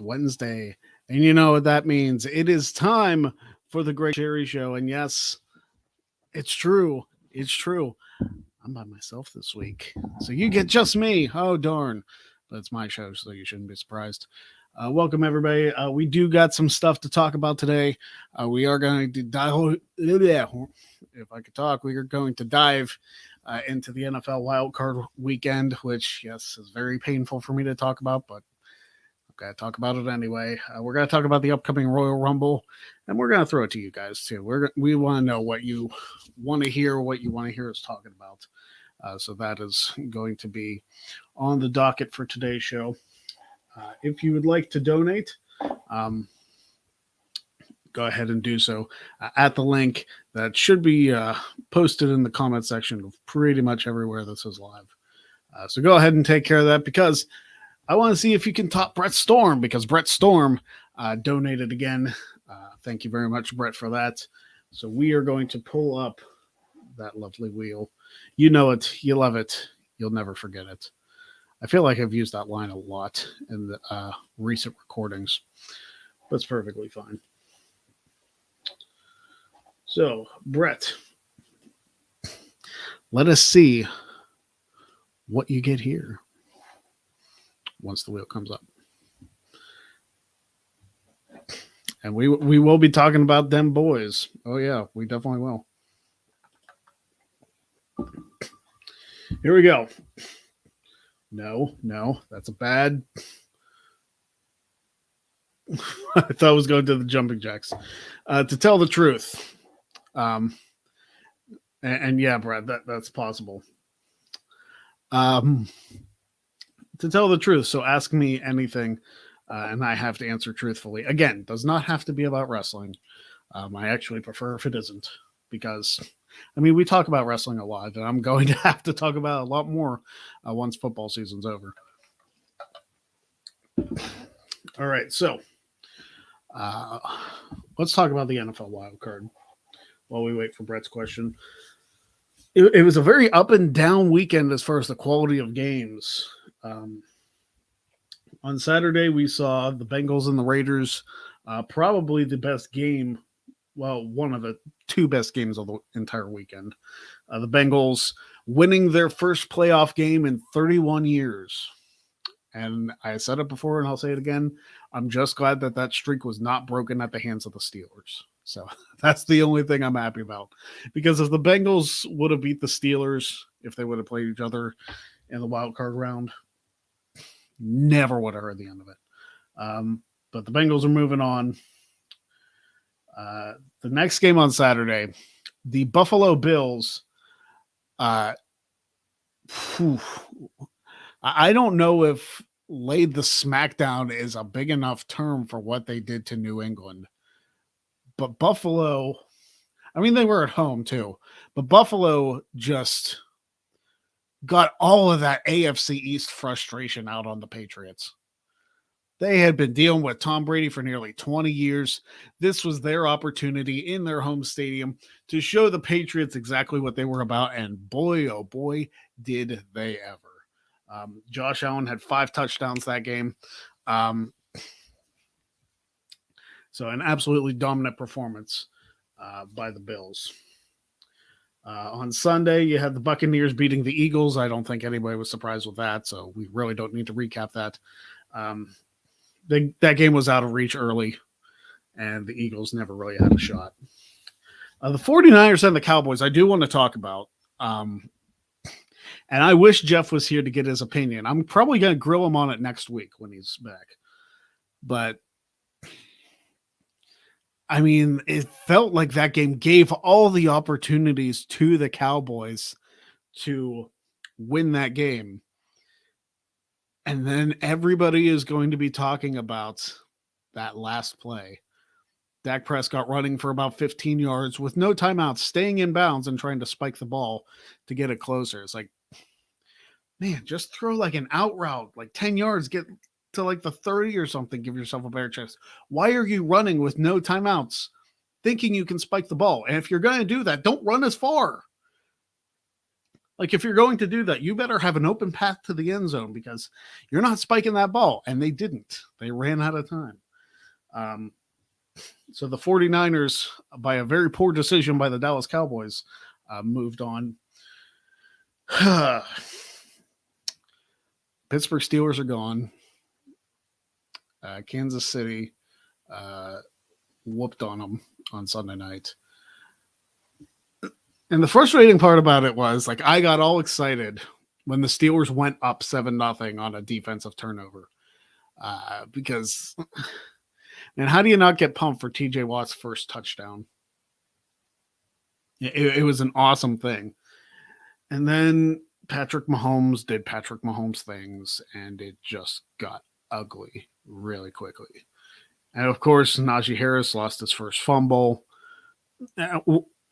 Wednesday. And you know what that means. It is time for the Great Sherry Show. And yes, it's true. It's true. I'm by myself this week. So you get just me. Oh, darn. But it's my show, so you shouldn't be surprised. Welcome, everybody. We do got some stuff to talk about today. We are going to dive, if I could talk, we are going to dive into the NFL wildcard weekend, which, yes, is very painful for me to talk about, but I've got to talk about it anyway. We're going to talk about the upcoming Royal Rumble, and we're going to throw it to you guys, too. We want to know what you want to hear, what you want to hear us talking about. So that is going to be on the docket for today's show. If you would like to donate, go ahead and do so at the link that should be posted in the comment section of pretty much everywhere this is live. So go ahead and take care of that, because I want to see if you can top Brett Storm, because Brett Storm donated again. Thank you very much, Brett, for that. So we are going to pull up that lovely wheel. You know it. You love it. You'll never forget it. I feel like I've used that line a lot in the recent recordings. That's perfectly fine. So, Brett, let us see what you get here once the wheel comes up. And we will be talking about them boys. Oh, yeah, we definitely will. Here we go. No, that's a bad. I thought I was going to the jumping jacks. To tell the truth, and yeah, Brad, that's possible. To tell the truth, so ask me anything, and I have to answer truthfully. Again, does not have to be about wrestling. I actually prefer if it isn't, because we talk about wrestling a lot, and I'm going to have to talk about it a lot more once football season's over. All right, so let's talk about the NFL wild card while we wait for Brett's question. It was a very up and down weekend as far as the quality of games. On Saturday, we saw the Bengals and the Raiders, probably the best game. Well, one of the two best games of the entire weekend. The Bengals winning their first playoff game in 31 years. And I said it before, and I'll say it again. I'm just glad that streak was not broken at the hands of the Steelers. So that's the only thing I'm happy about. Because if the Bengals would have beat the Steelers, if they would have played each other in the wild card round, never would have heard the end of it. But the Bengals are moving on. The next game on Saturday, the Buffalo Bills. I don't know if laid the smackdown is a big enough term for what they did to New England. But Buffalo, they were at home too. But Buffalo just got all of that AFC East frustration out on the Patriots. They had been dealing with Tom Brady for nearly 20 years. This was their opportunity in their home stadium to show the Patriots exactly what they were about. And boy, oh boy, did they ever. Josh Allen had 5 touchdowns that game. So an absolutely dominant performance by the Bills. On Sunday, you had the Buccaneers beating the Eagles. I don't think anybody was surprised with that, so we really don't need to recap that. That game was out of reach early, and the Eagles never really had a shot. The 49ers and the Cowboys, I do want to talk about. And I wish Jeff was here to get his opinion. I'm probably going to grill him on it next week when he's back. But, it felt like that game gave all the opportunities to the Cowboys to win that game. And then everybody is going to be talking about that last play. Dak Prescott running for about 15 yards with no timeouts, staying in bounds and trying to spike the ball to get it closer. It's like, man, just throw like an out route, like 10 yards, get to like the 30 or something, give yourself a better chance. Why are you running with no timeouts thinking you can spike the ball? And if you're going to do that, don't run as far. Like, if you're going to do that, you better have an open path to the end zone because you're not spiking that ball. And they didn't. They ran out of time. So the 49ers, by a very poor decision by the Dallas Cowboys, moved on. Pittsburgh Steelers are gone. Kansas City whooped on them on Sunday night. And the frustrating part about it was, like, I got all excited when the Steelers went up 7-0 on a defensive turnover. Because, and how do you not get pumped for TJ Watt's first touchdown? It was an awesome thing. And then Patrick Mahomes did Patrick Mahomes things, and it just got ugly really quickly. And of course, Najee Harris lost his first fumble.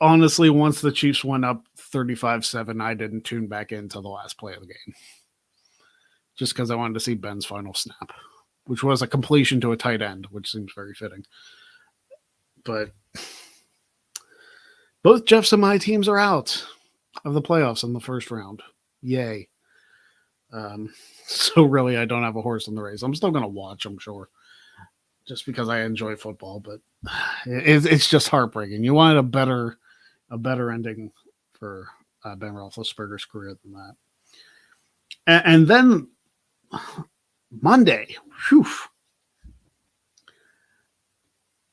Honestly, once the Chiefs went up 35-7, I didn't tune back into the last play of the game. Just because I wanted to see Ben's final snap, which was a completion to a tight end, which seems very fitting. But both Jeff's and my teams are out of the playoffs in the first round. Yay. So really, I don't have a horse in the race. I'm still going to watch, I'm sure, just because I enjoy football, but it's just heartbreaking. You wanted a better ending for Ben Roethlisberger's career than that. And then Monday, whew,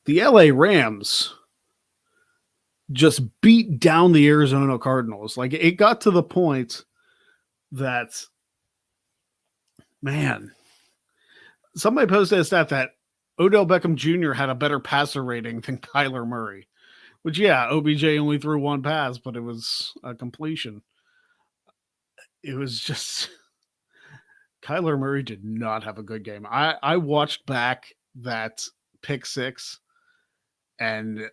the LA Rams just beat down the Arizona Cardinals. Like, it got to the point that, man, somebody posted a stat that Odell Beckham Jr. had a better passer rating than Kyler Murray, which, yeah, OBJ only threw one pass, but it was a completion. It was just, Kyler Murray did not have a good game. I watched back that pick six, and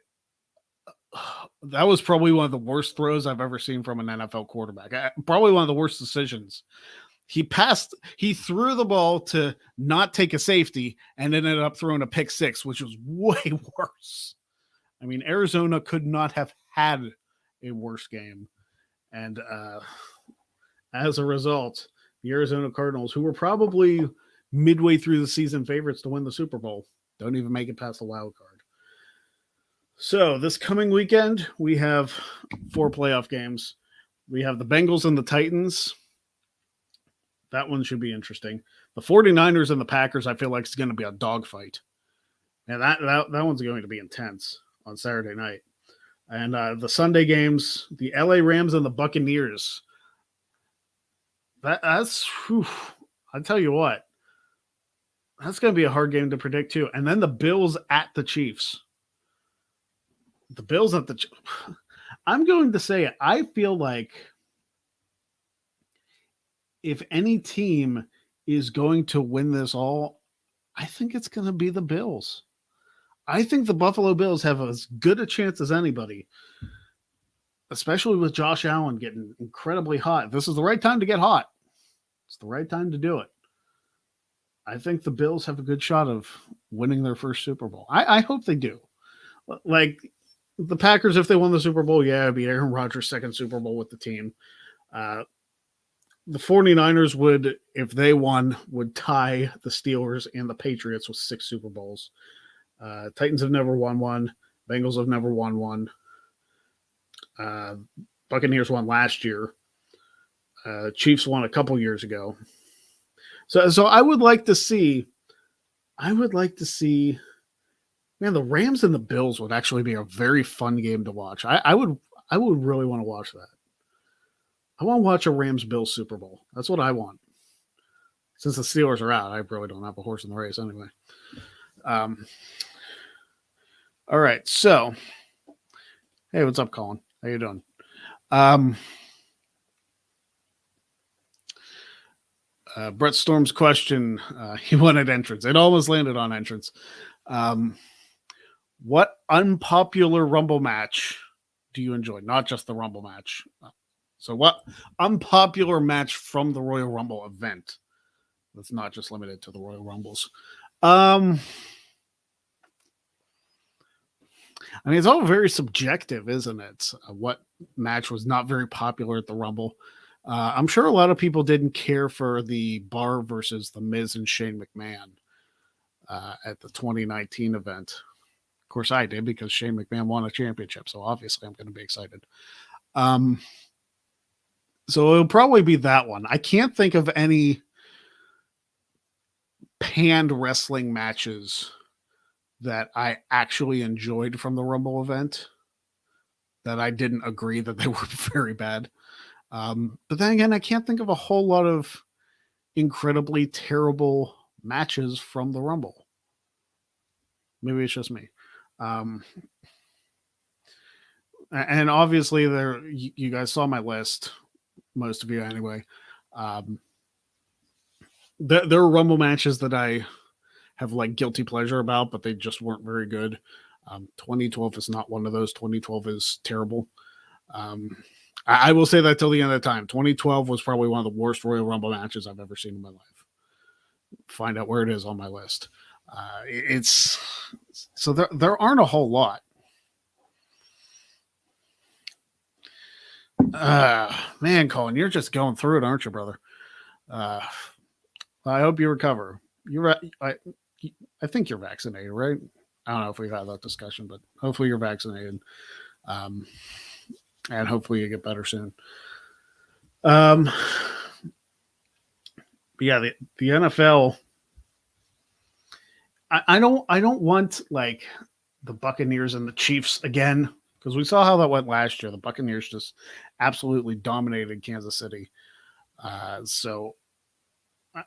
that was probably one of the worst throws I've ever seen from an NFL quarterback. Probably one of the worst decisions. He threw the ball to not take a safety and ended up throwing a pick six, which was way worse. I mean, Arizona could not have had a worse game. And as a result, the Arizona Cardinals, who were probably midway through the season favorites to win the Super Bowl, don't even make it past the wild card. So this coming weekend, we have 4 playoff games. We have the Bengals and the Titans. That one should be interesting. The 49ers and the Packers, I feel like it's going to be a dogfight. And that one's going to be intense on Saturday night. And the Sunday games, the LA Rams and the Buccaneers. That's, whew, I'll tell you what, that's going to be a hard game to predict too. And then the Bills at the Chiefs. The Bills at the I'm going to say it. I feel like if any team is going to win this all, I think it's going to be the Bills. I think the Buffalo Bills have as good a chance as anybody, especially with Josh Allen getting incredibly hot. This is the right time to get hot. It's the right time to do it. I think the Bills have a good shot of winning their first Super Bowl. I hope they do. Like the Packers, if they won the Super Bowl, yeah, it'd be Aaron Rodgers' second Super Bowl with the team. The 49ers would, if they won, would tie the Steelers and the Patriots with 6 Super Bowls. Titans have never won one. Bengals have never won one. Buccaneers won last year. Chiefs won a couple years ago. So I would like to see, man, the Rams and the Bills would actually be a very fun game to watch. I would really want to watch that. I want to watch a Rams-Bills Super Bowl. That's what I want. Since the Steelers are out, I really don't have a horse in the race anyway. All right, so, hey, what's up, Colin? How you doing? Brett Storm's question, he wanted entrance. It almost landed on entrance. What unpopular Rumble match do you enjoy? Not just the Rumble match. So what unpopular match from the Royal Rumble event that's not just limited to the Royal Rumbles? I mean, it's all very subjective, isn't it? What match was not very popular at the Rumble? I'm sure a lot of people didn't care for the Bar versus The Miz and Shane McMahon at the 2019 event. Of course, I did because Shane McMahon won a championship, so obviously I'm going to be excited. So it'll probably be that one. I can't think of any panned wrestling matches that I actually enjoyed from the Rumble event that I didn't agree that they were very bad. But then again, I can't think of a whole lot of incredibly terrible matches from the Rumble. Maybe it's just me. And obviously, there you guys saw my list, most of you anyway. There are Rumble matches that I have like guilty pleasure about, but they just weren't very good. 2012 is not one of those. 2012 is terrible. I will say that till the end of the time. 2012 was probably one of the worst Royal Rumble matches I've ever seen in my life. Find out where it is on my list. It's so there aren't a whole lot. Man, Colin, you're just going through it, aren't you, brother? I hope you recover. I think you're vaccinated, right? I don't know if we've had that discussion, but hopefully you're vaccinated. And hopefully you get better soon. But yeah, the NFL. I don't want like the Buccaneers and the Chiefs again, because we saw how that went last year. The Buccaneers just absolutely dominated Kansas City. So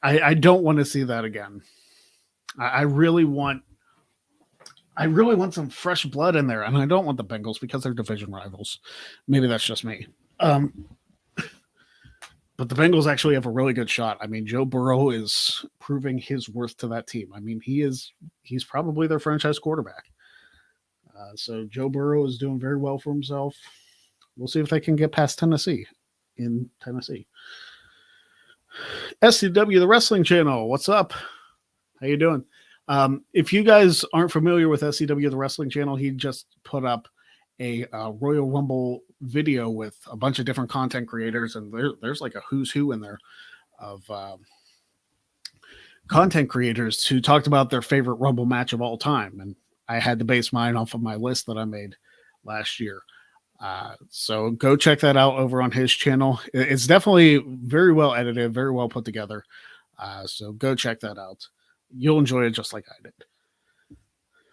I don't want to see that again. I really want some fresh blood in there, and I don't want the Bengals because they're division rivals. Maybe that's just me. But the Bengals actually have a really good shot. I mean, Joe Burrow is proving his worth to that team. I mean, he's probably their franchise quarterback. So Joe Burrow is doing very well for himself. We'll see if they can get past Tennessee in Tennessee. SCW, the wrestling channel. What's up? How you doing? If you guys aren't familiar with SCW, the wrestling channel, he just put up a Royal Rumble video with a bunch of different content creators, and there's like a who's who in there of content creators who talked about their favorite Rumble match of all time. And I had to base mine off of my list that I made last year. So go check that out over on his channel. It's definitely very well edited, very well put together. So go check that out. You'll enjoy it just like I did.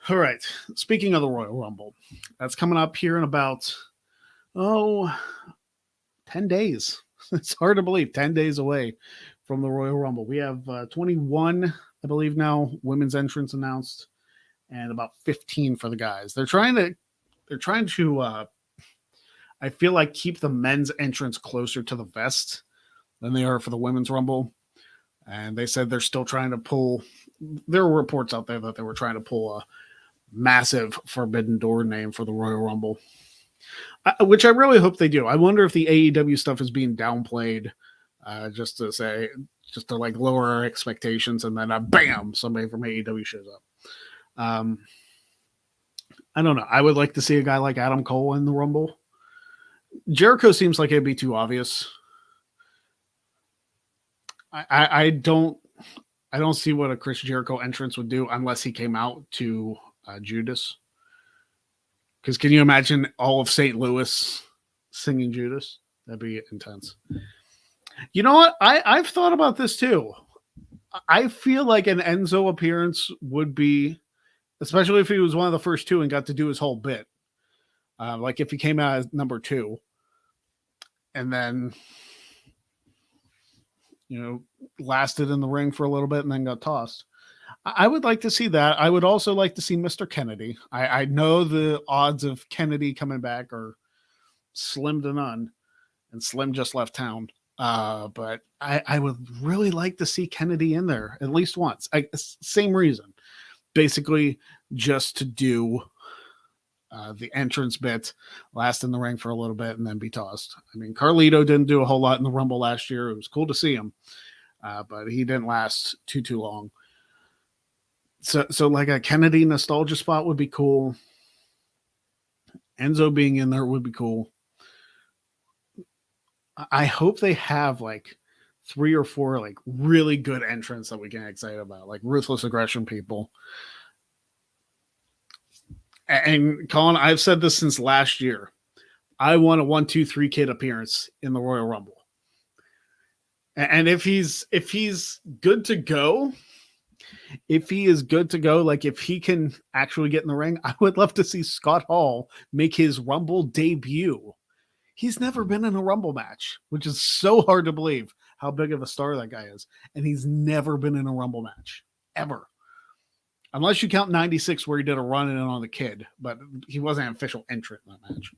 All right. Speaking of the Royal Rumble, that's coming up here in about, 10 days. It's hard to believe, 10 days away from the Royal Rumble. We have 21, I believe now, women's entrants announced, and about 15 for the guys. They're trying to I feel like keep the men's entrance closer to the vest than they are for the women's Rumble. And they said they're still trying to pull, there were reports out there that they were trying to pull a massive Forbidden Door name for the Royal Rumble, which I really hope they do. I wonder if the AEW stuff is being downplayed just to like lower our expectations, and then bam, somebody from AEW shows up. I don't know. I would like to see a guy like Adam Cole in the Rumble. Jericho seems like it'd be too obvious. I don't see what a Chris Jericho entrance would do unless he came out to Judas. Because can you imagine all of St. Louis singing Judas? That'd be intense. You know what? I've thought about this too. I feel like an Enzo appearance would be, especially if he was one of the first two and got to do his whole bit. Like if he came out as number 2 and then, lasted in the ring for a little bit and then got tossed. I would like to see that. I would also like to see Mr. Kennedy. I know the odds of Kennedy coming back are slim to none, and Slim just left town. But I would really like to see Kennedy in there at least once. Same reason. Basically, just to do the entrance bit, last in the ring for a little bit, and then be tossed. I mean, Carlito didn't do a whole lot in the Rumble last year. It was cool to see him, but he didn't last too long. So like a Kennedy nostalgia spot would be cool. Enzo being in there would be cool. I hope they have like 3 or 4 like really good entrants that we can get excited about, like Ruthless Aggression people. And Colin, I've said this since last year. I want a 1-2-3 kid appearance in the Royal Rumble. And if he's good to go, if he is good to go, like if he can actually get in the ring, I would love to see Scott Hall make his Rumble debut. He's never been in a Rumble match, which is so hard to believe how big of a star that guy is. And he's never been in a Rumble match, ever. Unless you count 96 where he did a run in on the kid, but he wasn't an official entrant in that match.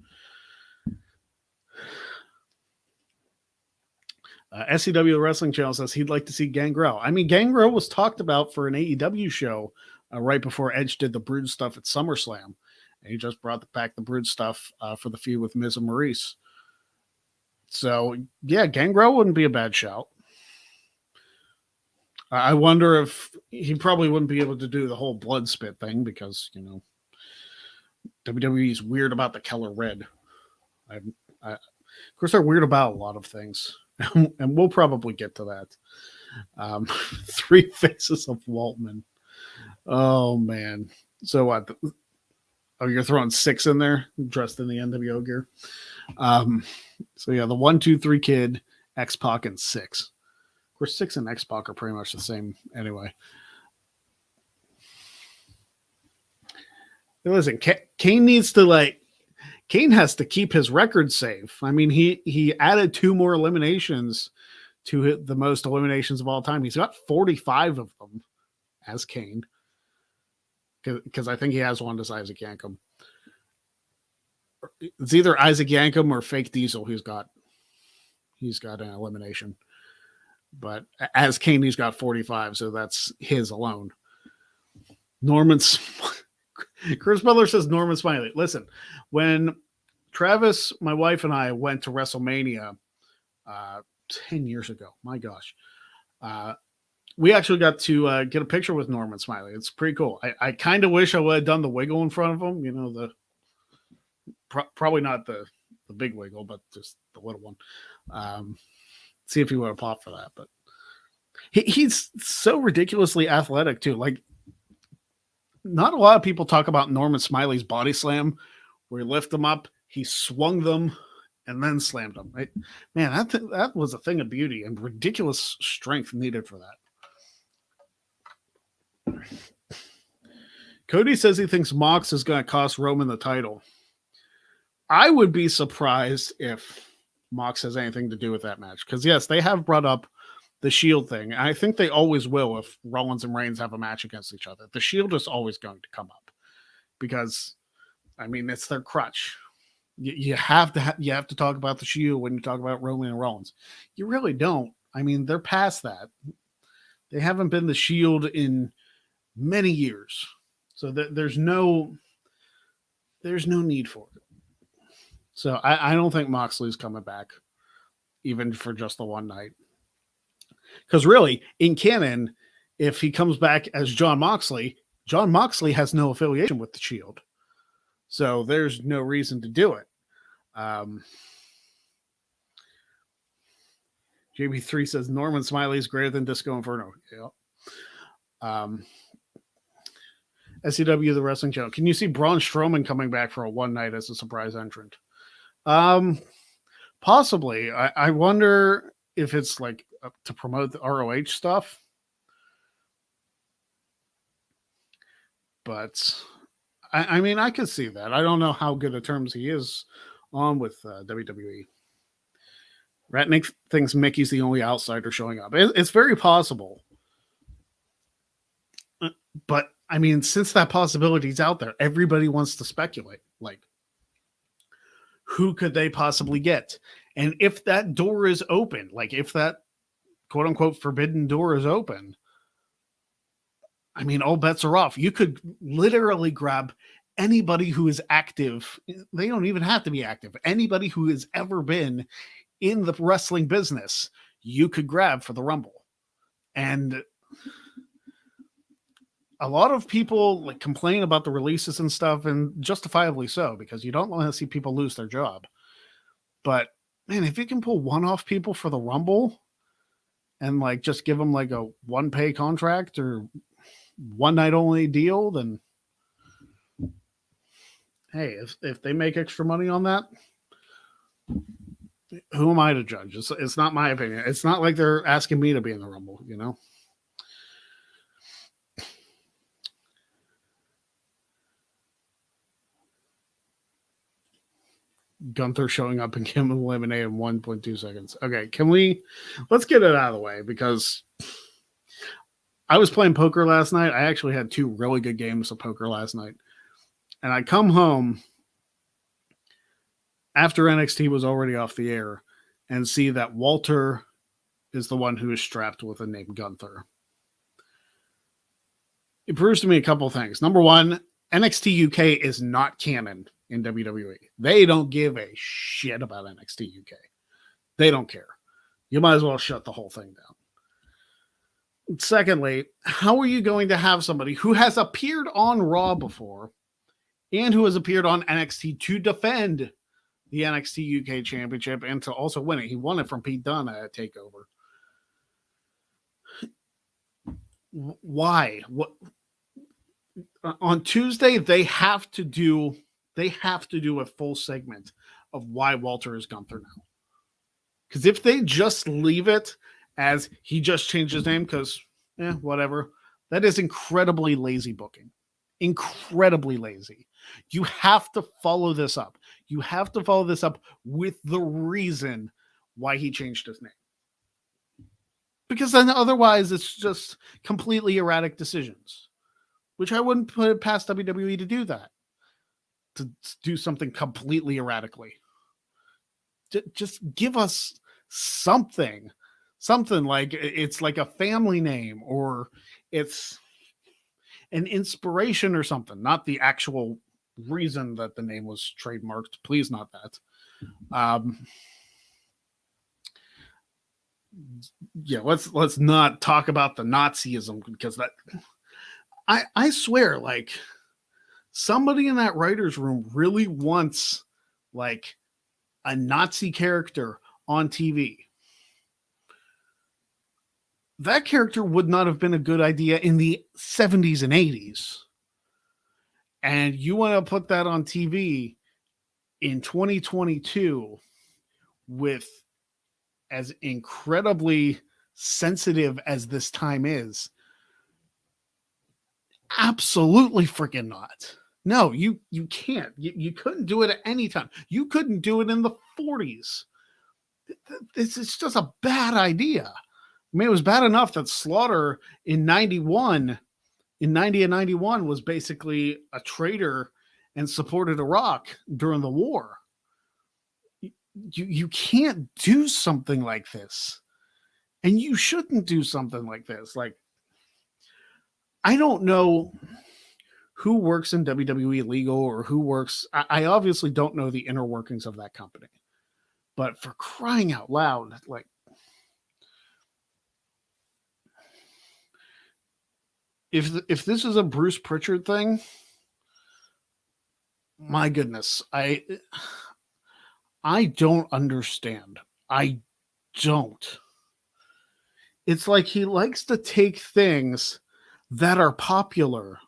SCW Wrestling Channel says he'd like to see Gangrel. I mean, Gangrel was talked about for an AEW show right before Edge did the Brood stuff at SummerSlam. And he just brought back the Brood stuff for the feud with Miz and Maurice. So, yeah, Gangrel wouldn't be a bad shout. I wonder if he probably wouldn't be able to do the whole blood spit thing because, you know, WWE is weird about the color red. Of course, they're weird about a lot of things. And we'll probably get to that. 3 Faces of Waltman. Oh, man. So what? Oh, you're throwing 6 in there, dressed in the NWO gear. So yeah, the 1-2-3 Kid, X-Pac, and 6. Of course, 6 and X-Pac are pretty much the same anyway. Listen, Kane needs to Kane has to keep his record safe. I mean, he added 2 more eliminations to hit the most eliminations of all time. He's got 45 of them as Kane. Because I think he has one as Isaac Yankem. It's either Isaac Yankem or Fake Diesel who's got an elimination. But as Kane, he's got 45, so that's his alone. Chris Butler says Norman Smiley. Listen, when Travis, my wife, and I went to WrestleMania 10 years ago, my gosh, we actually got to get a picture with Norman Smiley. It's pretty cool. I kind of wish I would have done the wiggle in front of him. You know, probably not the big wiggle, but just the little one. See if he would have popped for that. But he's so ridiculously athletic too. Like, not a lot of people talk about Norman Smiley's body slam, where he lifted them up, he swung them, and then slammed them. Right? Man, that was a thing of beauty and ridiculous strength needed for that. Cody says he thinks Mox is going to cost Roman the title. I would be surprised if Mox has anything to do with that match. Because, yes, they have brought up the Shield thing. I think they always will if Rollins and Reigns have a match against each other. The Shield is always going to come up. Because, I mean, it's their crutch. You have to talk about the Shield when you talk about Roman and Rollins. You really don't. I mean, they're past that. They haven't been the Shield in many years. So there's no need for it. So I don't think Moxley's coming back, even for just the one night. Because really, in canon, if he comes back as John Moxley has no affiliation with the Shield. So there's no reason to do it. JB3 says Norman Smiley is greater than Disco Inferno. Yeah. SCW, the wrestling channel. Can you see Braun Strowman coming back for a one night as a surprise entrant? Possibly. I wonder if it's like to promote the ROH stuff. But I mean, I could see that. I don't know how good of terms he is on with WWE. Ratnick thinks Mickey's the only outsider showing up. It's very possible. But I mean, since that possibility is out there, everybody wants to speculate. Like, who could they possibly get? And if that door is open, like if that quote unquote forbidden door is open, I mean, all bets are off. You could literally grab anybody who is active. They don't even have to be active. Anybody who has ever been in the wrestling business, you could grab for the Rumble. And a lot of people like complain about the releases and stuff, and justifiably so, because you don't want to see people lose their job. But man, if you can pull one-off people for the Rumble and like just give them like a one-pay contract or one night only deal, then hey, if they make extra money on that, who am I to judge? It's not my opinion. It's not like they're asking me to be in the Rumble, you know? Gunther showing up and getting eliminated in 1.2 seconds. Okay, let's get it out of the way because I was playing poker last night. I actually had 2 really good games of poker last night. And I come home after NXT was already off the air and see that Walter is the one who is strapped with the name Gunther. It proves to me a couple things. Number one, NXT UK is not canon in WWE. They don't give a shit about NXT UK. They don't care. You might as well shut the whole thing down. Secondly, how are you going to have somebody who has appeared on Raw before and who has appeared on NXT to defend the NXT UK Championship and to also win it? He won it from Pete Dunne at TakeOver. Why? What? On Tuesday, they have to do a full segment of why Walter is Gunther now. Because if they just leave it as he just changed his name because, whatever, that is incredibly lazy booking. Incredibly lazy. You have to follow this up. You have to follow this up with the reason why he changed his name. Because then otherwise it's just completely erratic decisions, which I wouldn't put it past WWE to do that. To do something completely erratically. Just give us something like it's like a family name or it's an inspiration or something, not the actual reason that the name was trademarked. Please, not that. Yeah, let's not talk about the Nazism because that I swear, like somebody in that writer's room really wants like a Nazi character on TV. That character would not have been a good idea in the 70s and 80s. And you want to put that on TV in 2022 with as incredibly sensitive as this time is. Absolutely freaking not. No, you can't. You couldn't do it at any time. You couldn't do it in the 40s. It's just a bad idea. I mean, it was bad enough that Slaughter in 91, in 90 and 91 was basically a traitor and supported Iraq during the war. You can't do something like this. And you shouldn't do something like this. Like, I don't know who works in WWE legal or who works. I obviously don't know the inner workings of that company. But for crying out loud, like, if this is a Bruce Pritchard thing, my goodness, I don't understand. I don't. It's like he likes to take things that are popular,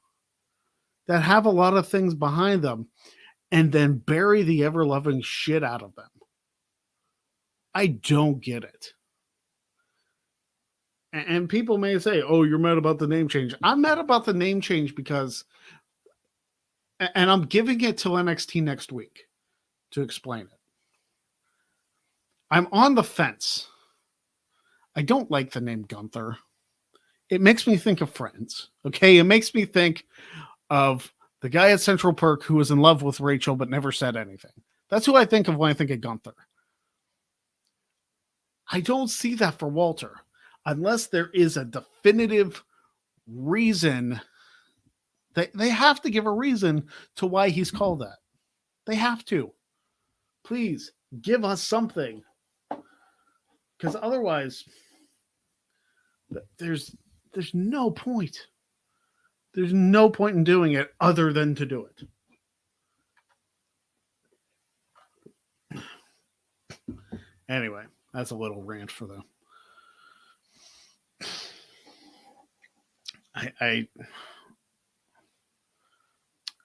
that have a lot of things behind them, and then bury the ever-loving shit out of them. I don't get it. And people may say, oh, you're mad about the name change. I'm mad about the name change because, and I'm giving it till NXT next week to explain it. I'm on the fence. I don't like the name Gunther. It makes me think of Friends. Okay. It makes me think of the guy at Central Perk who was in love with Rachel but never said anything. That's who I think of when I think of Gunther. I don't see that for Walter unless there is a definitive reason. They have to give a reason to why he's called that. They have to. Please give us something. Because otherwise, there's no point. There's no point in doing it other than to do it. Anyway, that's a little rant for them.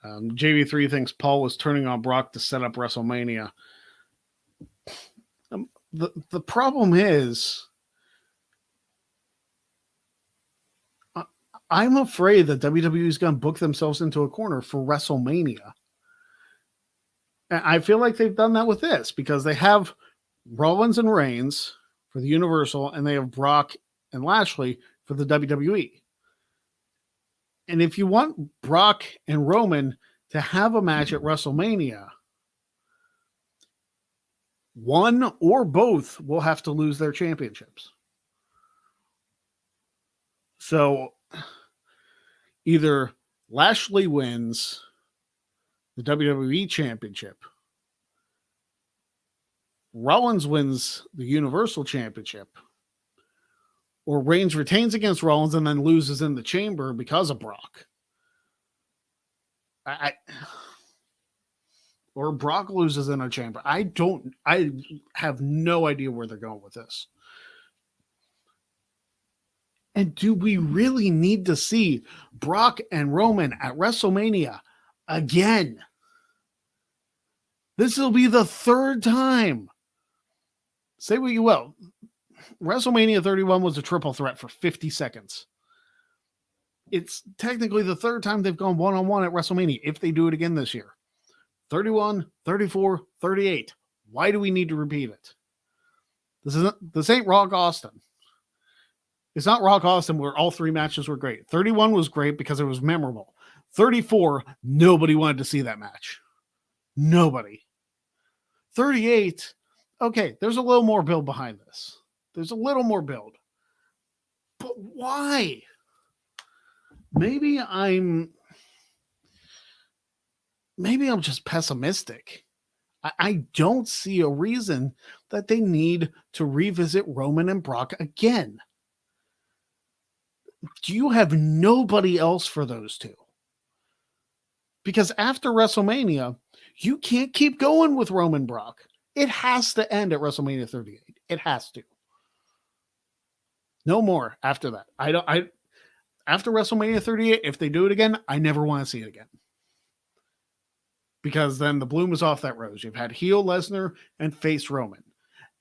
JV3 thinks Paul was turning on Brock to set up WrestleMania. The problem is, I'm afraid that WWE is going to book themselves into a corner for WrestleMania. And I feel like they've done that with this because they have Rollins and Reigns for the Universal, and they have Brock and Lashley for the WWE. And if you want Brock and Roman to have a match at WrestleMania, one or both will have to lose their championships. So either Lashley wins the WWE Championship, Rollins wins the Universal Championship, or Reigns retains against Rollins and then loses in the chamber because of Brock. Or Brock loses in a chamber. I have no idea where they're going with this. And do we really need to see Brock and Roman at WrestleMania again? This will be the third time. Say what you will. WrestleMania 31 was a triple threat for 50 seconds. It's technically the third time they've gone one-on-one at WrestleMania if they do it again this year. 31, 34, 38. Why do we need to repeat it? This ain't Rock Austin. It's not Rock Austin where all three matches were great. 31 was great because it was memorable. 34, nobody wanted to see that match. Nobody. 38, okay, there's a little more build behind this. There's a little more build. But why? Maybe I'm just pessimistic. I don't see a reason that they need to revisit Roman and Brock again. Do you have nobody else for those two? Because after WrestleMania, you can't keep going with Roman Brock. It has to end at WrestleMania 38. It has to. No more after that. After WrestleMania 38, if they do it again, I never want to see it again. Because then the bloom is off that rose. You've had heel Lesnar and face Roman.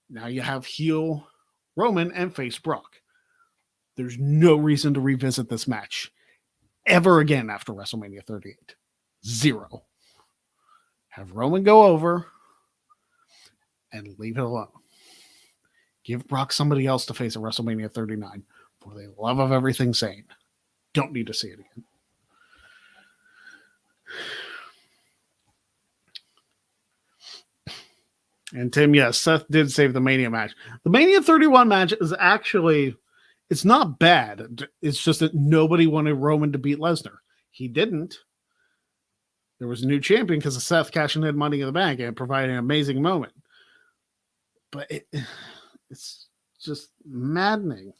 Now you have heel Roman and face Brock. There's no reason to revisit this match ever again after WrestleMania 38. Zero. Have Roman go over and leave it alone. Give Brock somebody else to face at WrestleMania 39 for the love of everything sane. Don't need to see it again. And Tim, yes, Seth did save the Mania match. The Mania 31 match is actually, it's not bad. It's just that nobody wanted Roman to beat Lesnar. He didn't. There was a new champion because of Seth cashing in Money in the Bank and providing an amazing moment. But it's just maddening.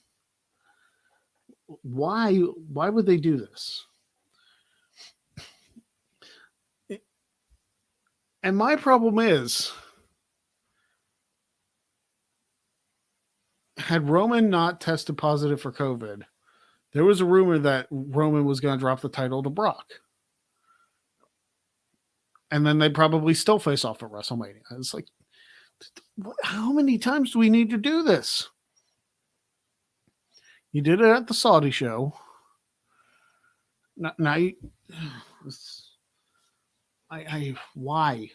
Why would they do this? And my problem is, had Roman not tested positive for COVID, there was a rumor that Roman was going to drop the title to Brock. And then they'd probably still face off at WrestleMania. It's like, how many times do we need to do this? You did it at the Saudi show. Now why?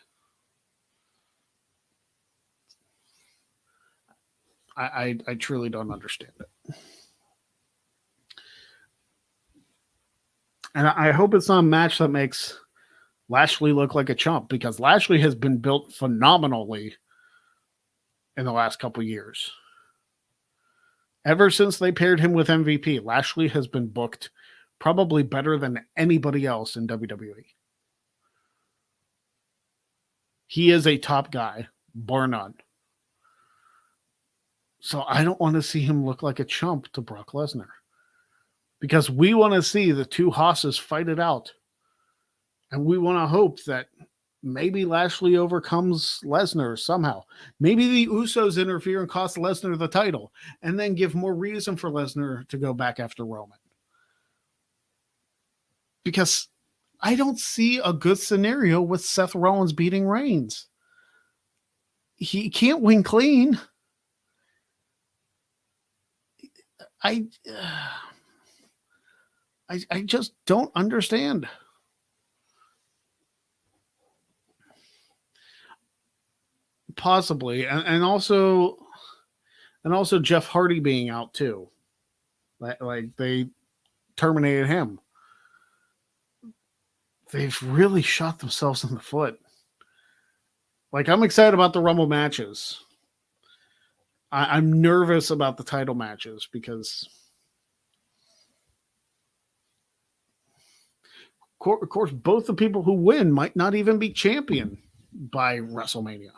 I truly don't understand it. And I hope it's not a match that makes Lashley look like a chump, because Lashley has been built phenomenally in the last couple of years. Ever since they paired him with MVP, Lashley has been booked probably better than anybody else in WWE. He is a top guy, bar none. So I don't want to see him look like a chump to Brock Lesnar, because we want to see the two Hosses fight it out. And we want to hope that maybe Lashley overcomes Lesnar somehow. Maybe the Usos interfere and cost Lesnar the title, and then give more reason for Lesnar to go back after Roman. Because I don't see a good scenario with Seth Rollins beating Reigns. He can't win clean. I just don't understand. Possibly, and also Jeff Hardy being out too. Like they terminated him. They've really shot themselves in the foot. Like, I'm excited about the Rumble matches. I'm nervous about the title matches because, of course, both the people who win might not even be champion by WrestleMania.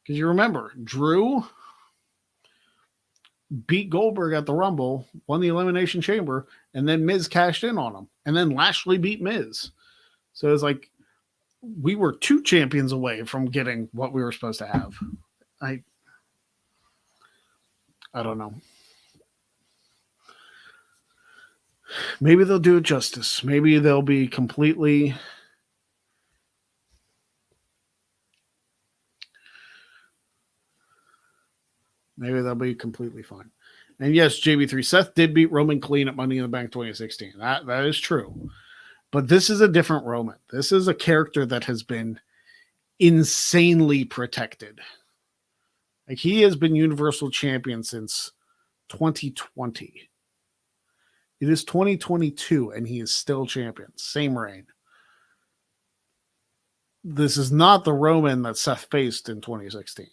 Because you remember, Drew beat Goldberg at the Rumble, won the Elimination Chamber, and then Miz cashed in on him. And then Lashley beat Miz. So it's like we were 2 champions away from getting what we were supposed to have. I don't know. Maybe they'll do it justice. Maybe they'll be completely fine. And yes, JB3, Seth did beat Roman clean at Money in the Bank 2016. That is true. But this is a different Roman. This is a character that has been insanely protected. Like, he has been Universal Champion since 2020. It is 2022, and he is still champion. Same reign. This is not the Roman that Seth faced in 2016.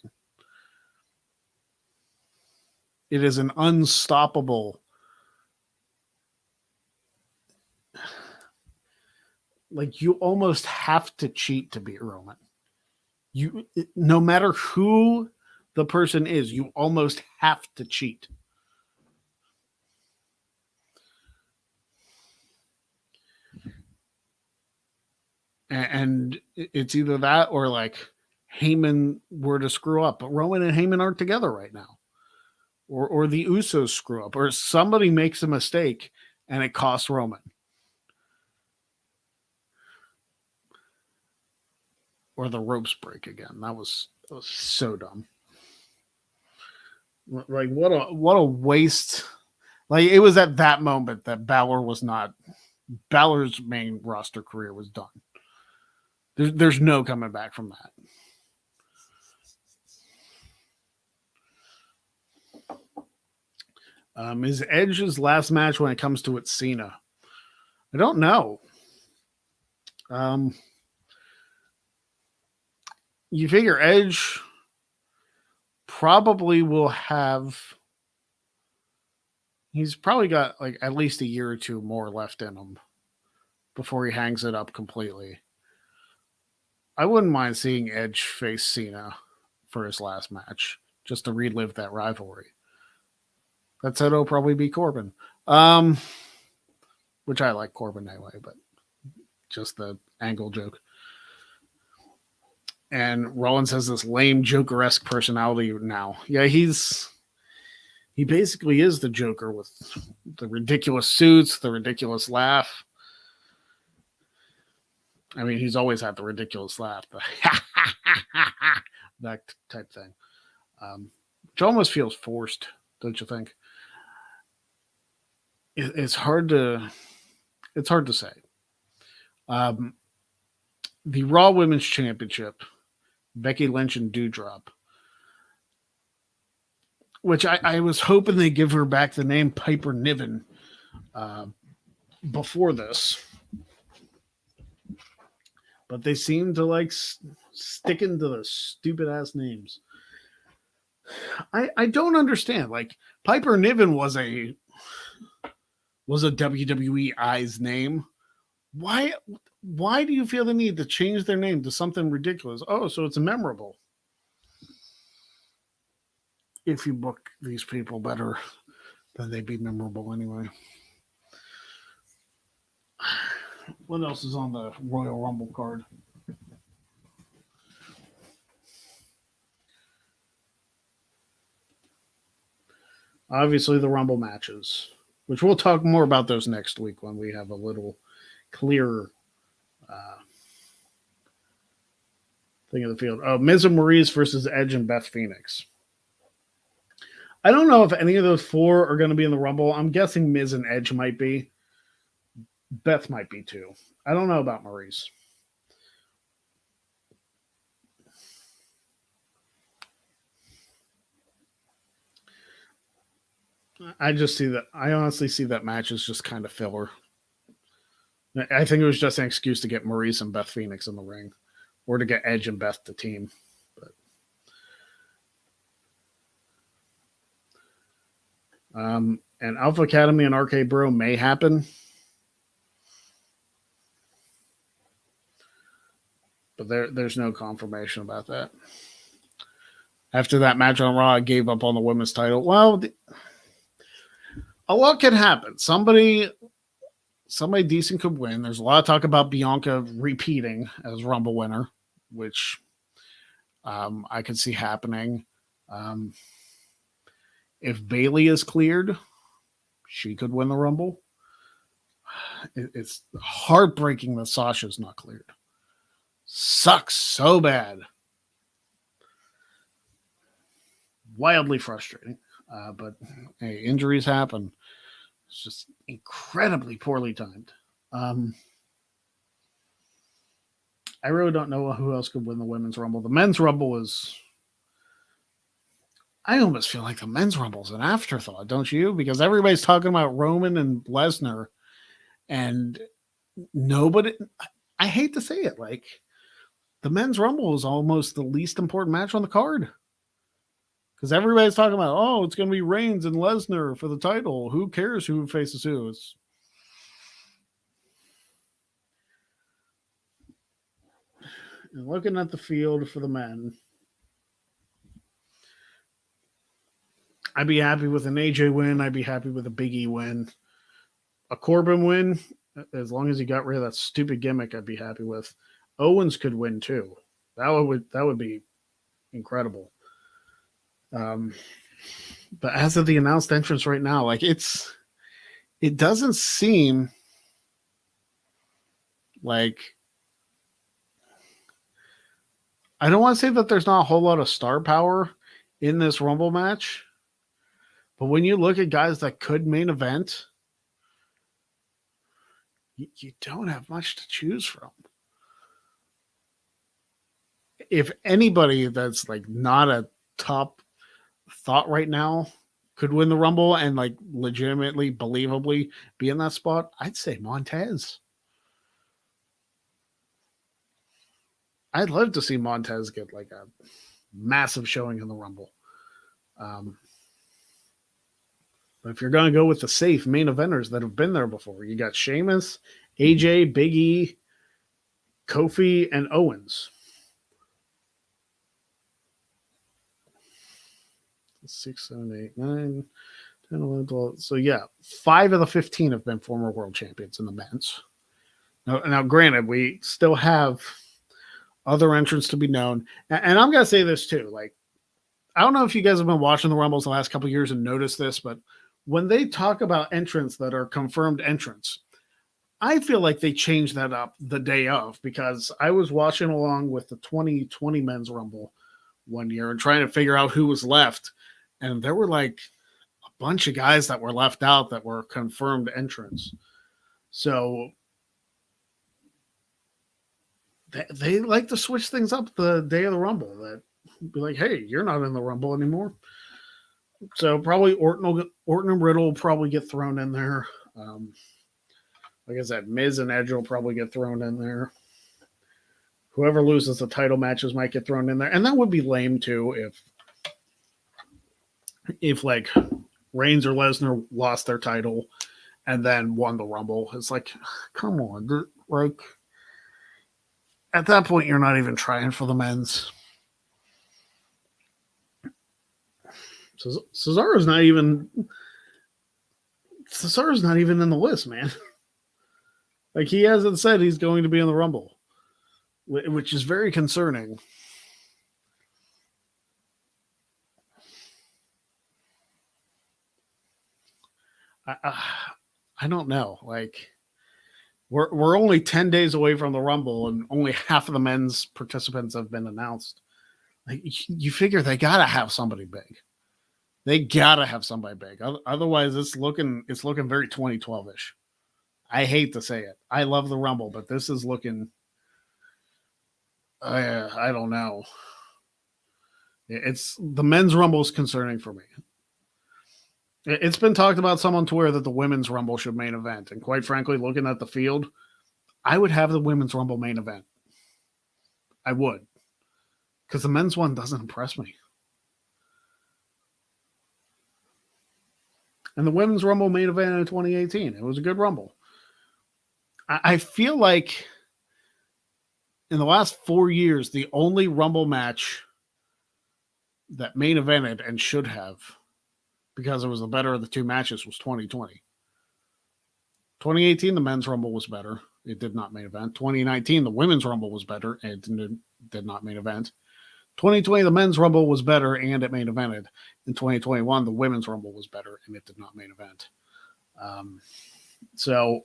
It is an unstoppable, like, you almost have to cheat to beat Roman. No matter who the person is, you almost have to cheat. And it's either that or like Heyman were to screw up, but Roman and Heyman aren't together right now. Or the Usos screw up, or somebody makes a mistake and it costs Roman. Or the ropes break again. That was so dumb. Like, what a waste. Like, it was at that moment that Balor's main roster career was done. There's no coming back from that. Is Edge's last match when it comes to it Cena? I don't know. You figure Edge probably will have. He's probably got like at least a year or 2 more left in him before he hangs it up completely. I wouldn't mind seeing Edge face Cena for his last match just to relive that rivalry. That said, it'll probably be Corbin. Which I like Corbin anyway, but just the angle joke. And Rollins has this lame Joker-esque personality now. Yeah, he basically is the Joker with the ridiculous suits, the ridiculous laugh. I mean, he's always had the ridiculous laugh, that type thing, which almost feels forced, don't you think? It's hard to say. The Raw Women's Championship, Becky Lynch and Doudrop, which I was hoping they give her back the name Piper Niven before this. But they seem to like sticking to the stupid ass names. I don't understand. Like, Piper Niven was a WWE Eyes name. Why do you feel the need to change their name to something ridiculous? Oh, so it's memorable. If you book these people better, then they'd be memorable anyway. What else is on the Royal Rumble card? Obviously, the Rumble matches, which we'll talk more about those next week when we have a little clearer thing of the field. Oh, Miz and Maurice versus Edge and Beth Phoenix. I don't know if any of those four are going to be in the Rumble. I'm guessing Miz and Edge might be. Beth might be too. I don't know about Maurice. I just see that. I honestly see that match as just kind of filler. I think it was just an excuse to get Maurice and Beth Phoenix in the ring, or to get Edge and Beth to team. And Alpha Academy and RK Bro may happen, but there's no confirmation about that. After that match on Raw, I gave up on the women's title. Well, a lot can happen. Somebody decent could win. There's a lot of talk about Bianca repeating as Rumble winner, which I could see happening. If Bayley is cleared, she could win the Rumble. It's heartbreaking that Sasha's not cleared. Sucks so bad. Wildly frustrating. But hey, injuries happen. It's just incredibly poorly timed. I really don't know who else could win the Women's Rumble. The Men's Rumble is... I almost feel like the Men's Rumble is an afterthought, don't you? Because everybody's talking about Roman and Lesnar, and nobody... I hate to say it, like, the Men's Rumble is almost the least important match on the card. Because everybody's talking about, oh, it's going to be Reigns and Lesnar for the title. Who cares who faces who? It's... And looking at the field for the men, I'd be happy with an AJ win. I'd be happy with a Big E win. A Corbin win, as long as he got rid of that stupid gimmick, I'd be happy with. Owens could win too. That would be incredible. But as of the announced entrance right now, like it doesn't seem like... I don't want to say that there's not a whole lot of star power in this Rumble match, but when you look at guys that could main event, you don't have much to choose from. If anybody that's like not a top thought right now could win the Rumble and like legitimately, believably be in that spot, I'd say Montez. I'd love to see Montez get like a massive showing in the Rumble. But if you're going to go with the safe main eventers that have been there before, you got Sheamus, AJ, Big E, Kofi, and Owens. 6, 7, 8, 9, 10, 11, 12. So yeah, 5 of the 15 have been former world champions in the men's. Now granted, we still have other entrants to be known. And I'm going to say this too. Like, I don't know if you guys have been watching the Rumbles the last couple of years and noticed this, but when they talk about entrants that are confirmed entrants, I feel like they changed that up the day of, because I was watching along with the 2020 Men's Rumble one year and trying to figure out who was left. And there were like a bunch of guys that were left out that were confirmed entrants. So they like to switch things up the day of the Rumble. That be like, hey, you're not in the Rumble anymore. So probably Orton and Riddle will probably get thrown in there. Like I said, Miz and Edge will probably get thrown in there. Whoever loses the title matches might get thrown in there. And that would be lame too if like Reigns or Lesnar lost their title and then won the Rumble. It's like, come on. Like, at that point, you're not even trying for the men's. Cesaro's not even in the list, man. Like, he hasn't said he's going to be in the Rumble, which is very concerning. I don't know. Like, we're only 10 days away from the Rumble, and only half of the men's participants have been announced. Like, you figure they gotta have somebody big. They gotta have somebody big. Otherwise, it's looking very 2012-ish. I hate to say it. I love the Rumble, but this is looking. I don't know. It's the men's Rumble is concerning for me. It's been talked about some on Twitter that the women's Rumble should main event, and quite frankly, looking at the field, I would have the women's Rumble main event. I would, because the men's one doesn't impress me. And the women's Rumble main event in 2018, it was a good Rumble. I feel like in the last 4 years, the only Rumble match that main evented and should have, because it was the better of the two matches, was 2020. 2018, the men's Rumble was better. It did not main event. 2019, the women's Rumble was better. And it did not main event. 2020, the men's Rumble was better and it main evented. In 2021, the women's Rumble was better and it did not main event. So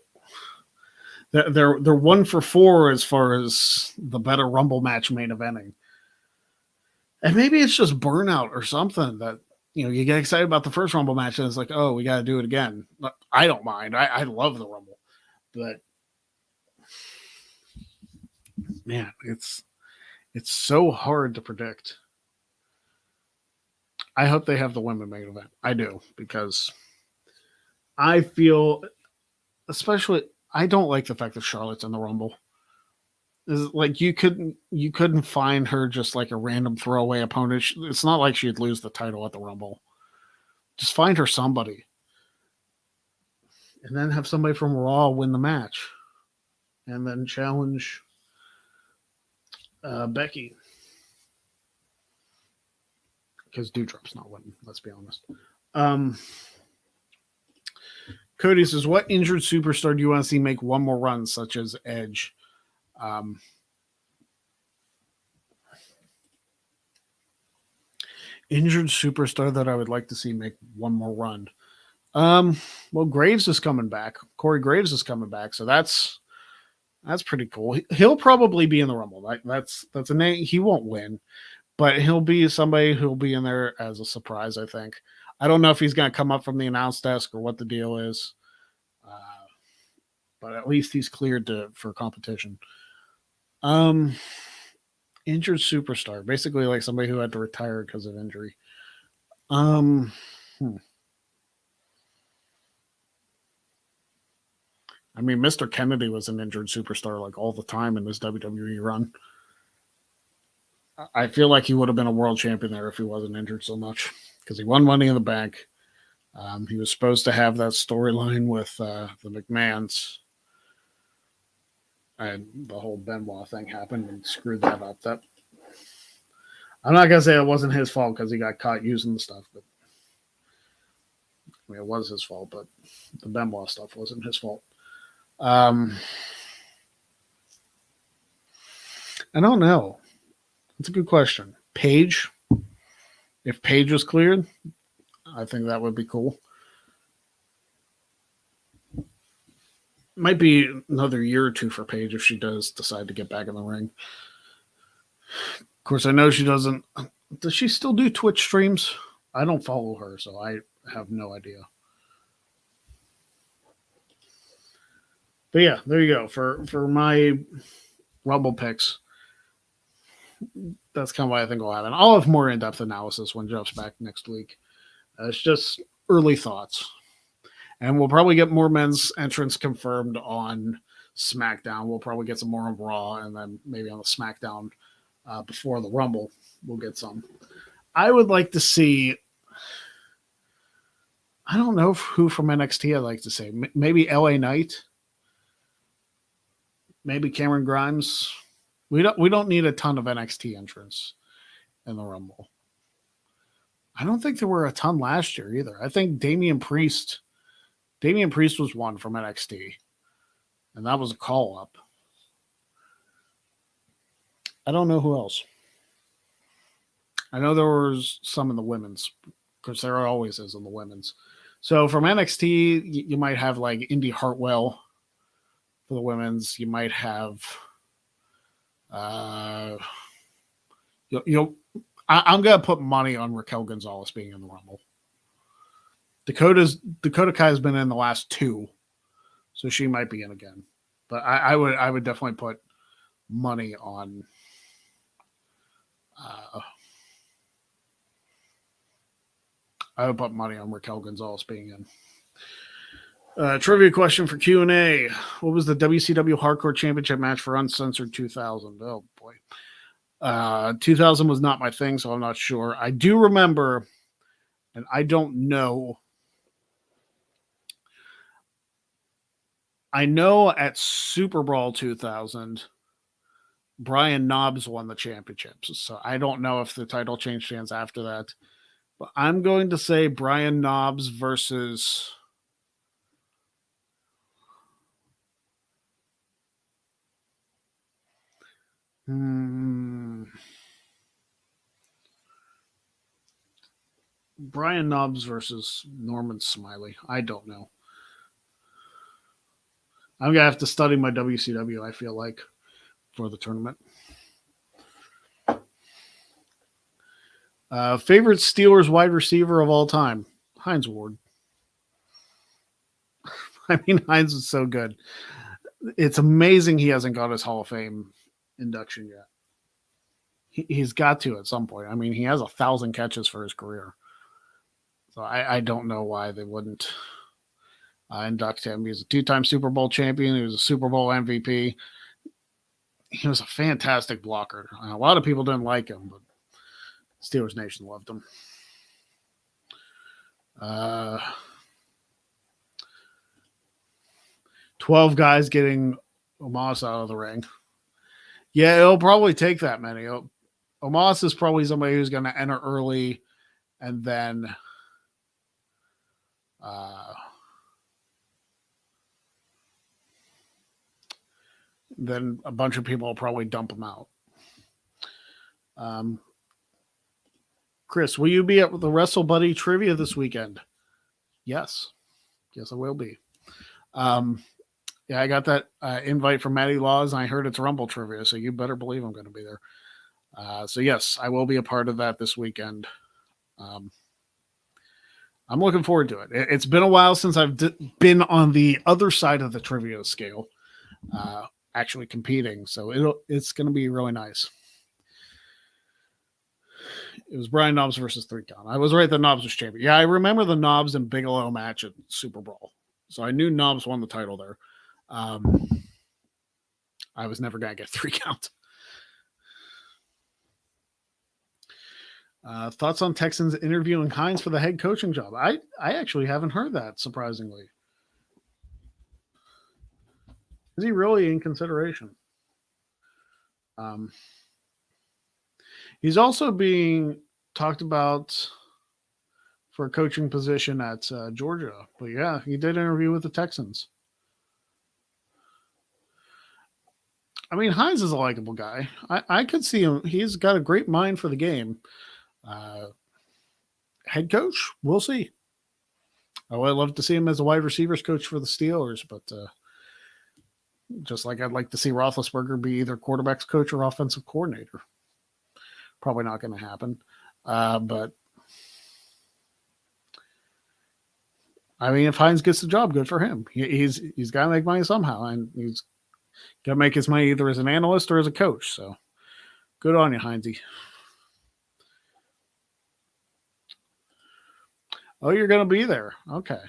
they're 1 for 4 as far as the better Rumble match main eventing. And maybe it's just burnout or something that, you get excited about the first Rumble match and it's like, oh, we got to do it again. I don't mind. I love the Rumble. But, man, it's so hard to predict. I hope they have the women main event. I do, because I feel, especially, I don't like the fact that Charlotte's in the Rumble. It's like you couldn't find her just like a random throwaway opponent. It's not like she'd lose the title at the Rumble. Just find her somebody. And then have somebody from Raw win the match. And then challenge Becky. Because Doudrop's not winning, let's be honest. Cody says, what injured superstar do you want to see make one more run, such as Edge? Injured superstar that I would like to see make one more run. Well, Graves is coming back. Corey Graves is coming back, so that's pretty cool. He'll probably be in the Rumble. That's a name. He won't win, but he'll be somebody who'll be in there as a surprise, I think. I don't know if he's going to come up from the announce desk or what the deal is, but at least he's cleared for competition. Injured superstar, basically like somebody who had to retire because of injury. I mean, Mr. Kennedy was an injured superstar like all the time in this WWE run. I feel like he would have been a world champion there if he wasn't injured so much, because he won Money in the Bank. He was supposed to have that storyline with the McMahons, and the whole Benoit thing happened and screwed that up. I'm not gonna say it wasn't his fault because he got caught using the stuff, but I mean, it was his fault. But the Benoit stuff wasn't his fault. I don't know. That's a good question. Paige, if Paige was cleared, I think that would be cool. Might be another year or two for Paige if she does decide to get back in the ring. Of course, I know she doesn't. Does she still do Twitch streams? I don't follow her, so I have no idea. But yeah, there you go. For my Rumble picks, that's kind of what I think will happen. I'll have more in-depth analysis when Jeff's back next week. It's just early thoughts. And we'll probably get more men's entrance confirmed on SmackDown. We'll probably get some more on Raw, and then maybe on the SmackDown before the Rumble, we'll get some. I would like to see, I don't know who from NXT I'd like to say. Maybe LA Knight. Maybe Cameron Grimes. We don't need a ton of NXT entrants in the Rumble. I don't think there were a ton last year either. I think Damian Priest was one from NXT. And that was a call up. I don't know who else. I know there was some in the women's, because there always is in the women's. So from NXT, you might have like Indy Hartwell for the women's. You might have I'm gonna put money on Raquel Gonzalez being in the Rumble. Dakota Kai has been in the last two, so she might be in again. But I would definitely put money on. I would put money on Raquel Gonzalez being in. Trivia question for Q&A. What was the WCW Hardcore Championship match for Uncensored 2000? Oh, boy. 2000 was not my thing, so I'm not sure. I do remember, and I don't know. I know at Super Brawl 2000, Brian Knobbs won the championships. So I don't know if the title changed hands after that. But I'm going to say Brian Knobbs versus... Brian Knobbs versus Norman Smiley. I don't know. I'm going to have to study my WCW, I feel like, for the tournament. Favorite Steelers wide receiver of all time? Hines Ward. I mean, Hines is so good. It's amazing he hasn't got his Hall of Fame induction yet. He's got to at some point. I mean, he has 1,000 catches for his career. So I don't know why they wouldn't induct him. He's a 2-time Super Bowl champion. He was a Super Bowl MVP. He was a fantastic blocker. A lot of people didn't like him, but Steelers Nation loved him. 12 guys getting Omos out of the ring. Yeah, it'll probably take that many. Omos is probably somebody who's going to enter early, and then a bunch of people will probably dump him out. Chris, will you be at the Wrestle Buddy trivia this weekend? Yes. Yes, I will be. Yeah, I got that invite from Matty Laws, and I heard it's Rumble trivia, so you better believe I'm going to be there. So, yes, I will be a part of that this weekend. I'm looking forward to it. It's been a while since I've been on the other side of the trivia scale, actually competing, so it's going to be really nice. It was Brian Knobbs versus 3 Count. I was right that Knobbs was champion. Yeah, I remember the Knobbs and Bigelow match at Super Brawl. So I knew Knobbs won the title there. I was never going to get 3 Count. Thoughts on Texans interviewing Hines for the head coaching job? I actually haven't heard that, surprisingly. Is he really in consideration? He's also being talked about for a coaching position at Georgia. But yeah, he did interview with the Texans. I mean, Hines is a likable guy. I could see him. He's got a great mind for the game. Head coach, we'll see. I would love to see him as a wide receivers coach for the Steelers, but just like I'd like to see Roethlisberger be either quarterbacks coach or offensive coordinator. Probably not going to happen. But I mean, if Hines gets the job, good for him. He's got to make money somehow, and he's got to make his money either as an analyst or as a coach. So good on you, Hinesy. Oh, you're going to be there. Okay.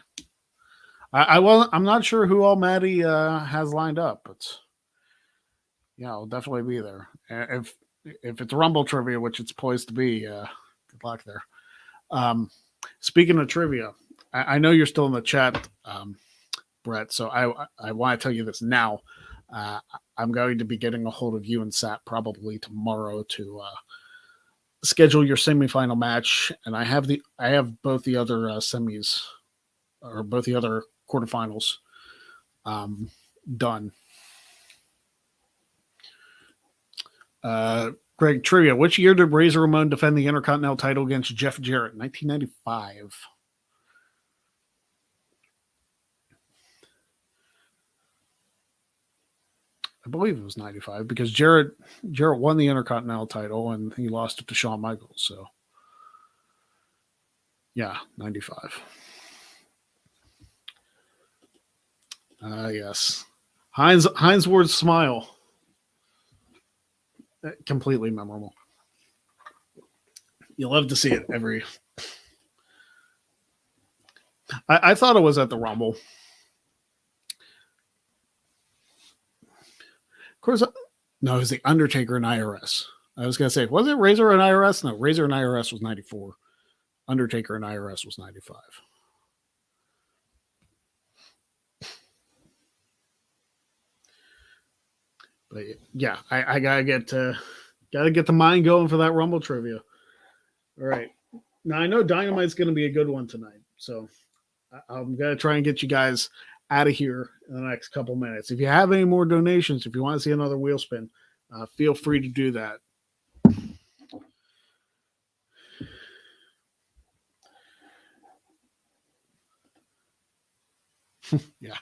I'm not sure who all Maddie has lined up, but yeah, I'll definitely be there. If it's Rumble trivia, which it's poised to be, good luck there. Speaking of trivia, I know you're still in the chat, Brett, so I want to tell you this now. I'm going to be getting a hold of you and Sat probably tomorrow to schedule your semifinal match, and I have both the other semis or both the other quarterfinals Done. Greg, trivia. Which year did Razor Ramon defend the Intercontinental title against Jeff Jarrett? 1995. I believe it was 95 because Jarrett won the Intercontinental title and he lost it to Shawn Michaels. So, yeah, 95. Yes. Heinz Ward's smile. Completely memorable. You love to see it every. I thought it was at the Rumble. Of course, no, it was the Undertaker and IRS. I was going to say, was it Razor and IRS? No, Razor and IRS was 94. Undertaker and IRS was 95. But yeah, I gotta get the mind going for that Rumble trivia. All right. Now I know Dynamite's going to be a good one tonight, so I'm going to try and get you guys out of here in the next couple minutes. If you have any more donations, if you want to see another wheel spin, feel free to do that. Yeah.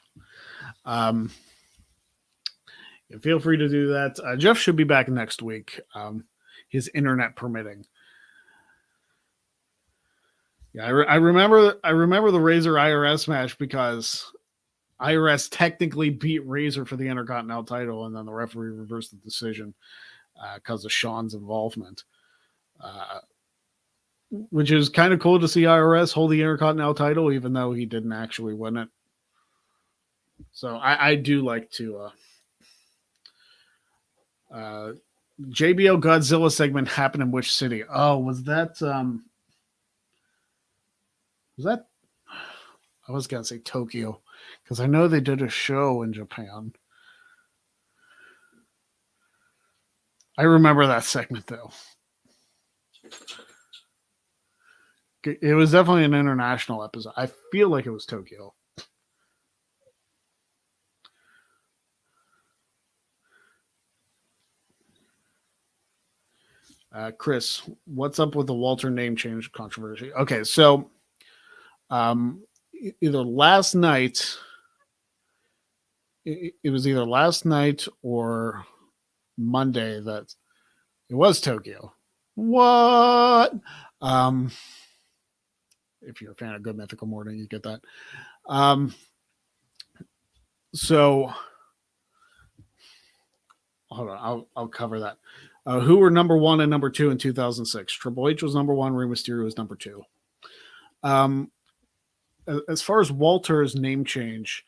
Feel free to do that. Jeff should be back next week, his internet permitting. Yeah, I remember the Razor IRS match because IRS technically beat Razor for the Intercontinental title, and then the referee reversed the decision because of Shawn's involvement. Which is kind of cool to see IRS hold the Intercontinental title, even though he didn't actually win it. So I do like to. JBL Godzilla segment happened in which city? Oh, was that? I was gonna say Tokyo, because I know they did a show in Japan. I remember that segment though. It was definitely an international episode. I feel like it was Tokyo. Chris, what's up with the Walter name change controversy? Okay, so either last night, it was either last night or Monday that it was Tokyo. What? If you're a fan of Good Mythical Morning, you get that. So hold on, I'll cover that. Who were number 1 and number 2 in 2006? Triple H was number 1. Rey Mysterio was number 2. As far as Walter's name change,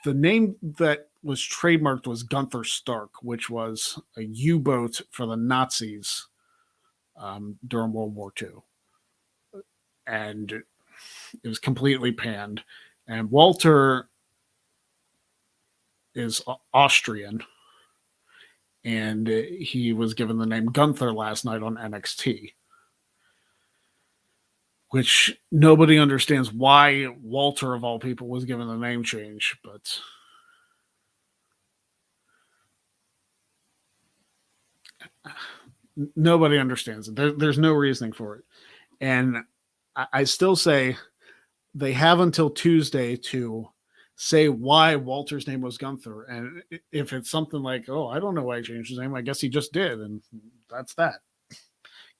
the name that was trademarked was Gunther Stark, which was a U-boat for the Nazis during World War II. And it was completely panned. And Walter is Austrian. And he was given the name Gunther last night on NXT. Which nobody understands why Walter, of all people, was given the name change, but nobody understands it. There's no reasoning for it. And I still say they have until Tuesday to say why Walter's name was Gunther. And if it's something like, oh, I don't know why he changed his name, I guess he just did. And that's that.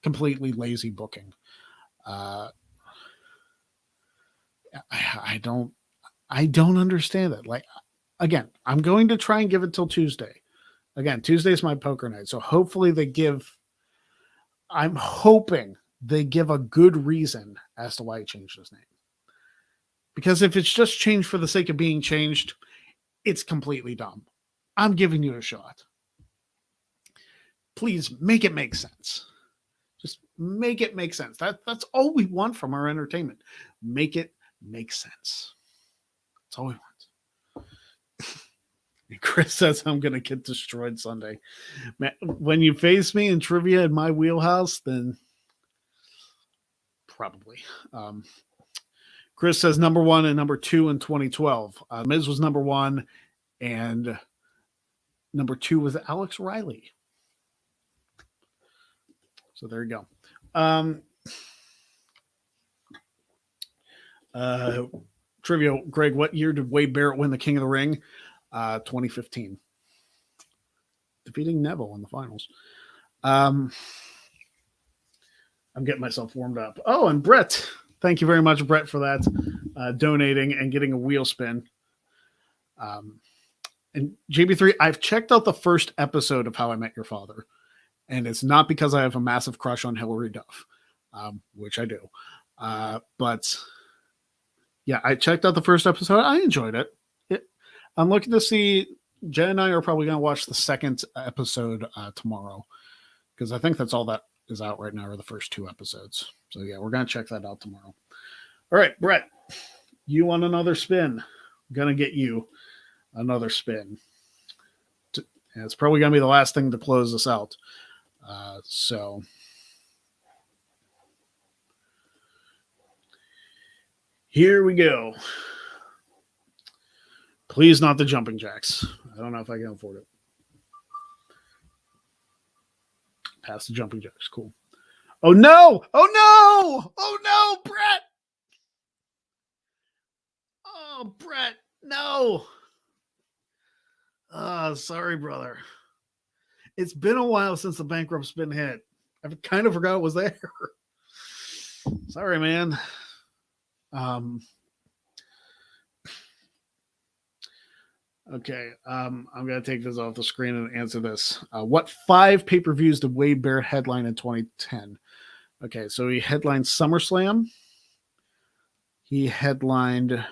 Completely lazy booking. I don't understand it. Like, again, I'm going to try and give it till Tuesday. Again, Tuesday's my poker night. So hopefully I'm hoping they give a good reason as to why he changed his name. Because if it's just changed for the sake of being changed, it's completely dumb. I'm giving you a shot. Please make it make sense. Just make it make sense. That's all we want from our entertainment. Make it make sense. That's all we want. Chris says I'm going to get destroyed Sunday. Man, when you face me in trivia in my wheelhouse, then probably. Chris says number 1 and number 2 in 2012. Miz was number 1 And number 2 was Alex Riley. So there you go. Trivia, Greg, what year did Wade Barrett win the King of the Ring? 2015. Defeating Neville in the finals. I'm getting myself warmed up. Oh, and Brett. Thank you very much, Brett, for that. Donating and getting a wheel spin. And JB3, I've checked out the first episode of How I Met Your Father. And it's not because I have a massive crush on Hilary Duff, which I do. But yeah, I checked out the first episode. I enjoyed it. I'm looking to see, Jen and I are probably going to watch the second episode tomorrow, because I think that's all that is out right now, are the first 2 episodes. So yeah, we're going to check that out tomorrow. All right, Brett, you want another spin? I'm going to get you another spin. And it's probably going to be the last thing to close this out. So here we go. Please not the jumping jacks. I don't know if I can afford it. Pass the jumping jacks. Cool. Oh no! Oh no! Oh no, Brett! Oh, Brett, no! Sorry, brother. It's been a while since the bankrupt's been hit. I kind of forgot it was there. Sorry, man. Okay, I'm going to take this off the screen and answer this. What 5 pay-per-views did Wade Barrett headline in 2010? Okay, so he headlined SummerSlam. He headlined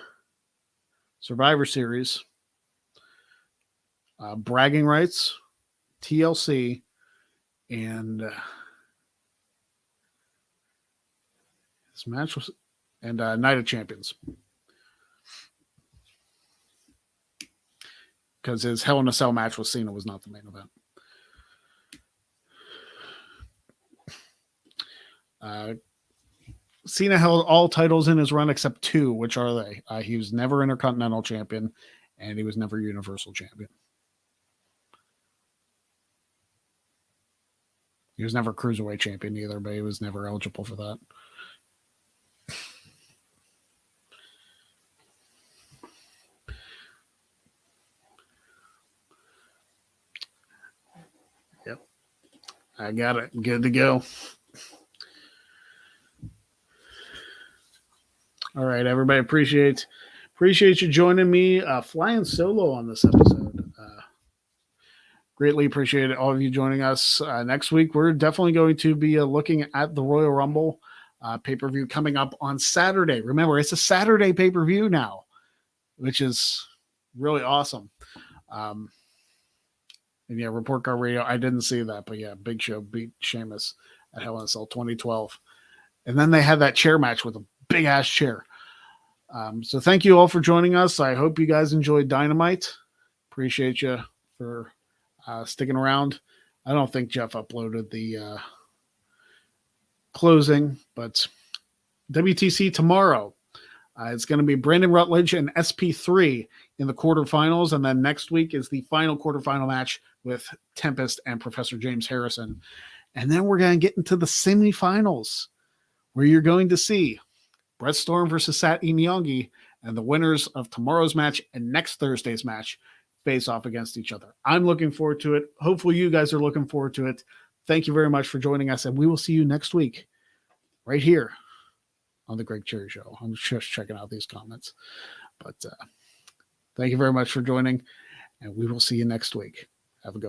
Survivor Series, Bragging Rights, TLC, and this match was Night of Champions. Because his Hell in a Cell match with Cena was not the main event. Cena held all titles in his run except 2. Which are they? He was never Intercontinental Champion, and he was never Universal Champion. He was never Cruiserweight Champion either, but he was never eligible for that. Yep. I got it. Good to go. All right, everybody. Appreciate you joining me flying solo on this episode. Greatly appreciate all of you joining us. Next week, we're definitely going to be looking at the Royal Rumble pay-per-view coming up on Saturday. Remember, it's a Saturday pay-per-view now, which is really awesome. And yeah, Report Card Radio, I didn't see that, but yeah, Big Show beat Sheamus at Hell in a Cell 2012. And then they had that chair match with a big-ass chair. So thank you all for joining us. I hope you guys enjoyed Dynamite. Appreciate you for sticking around. I don't think Jeff uploaded the closing, but WTC tomorrow. It's going to be Brandon Rutledge and SP3 in the quarterfinals, and then next week is the final quarterfinal match with Tempest and Professor James Harrison. And then we're going to get into the semifinals, where you're going to see Brett Storm versus Sat Inyongi, and the winners of tomorrow's match and next Thursday's match face off against each other. I'm looking forward to it. Hopefully you guys are looking forward to it. Thank you very much for joining us, and we will see you next week right here on the Greg Cherry Show. I'm just checking out these comments. But thank you very much for joining, and we will see you next week. Have a good one.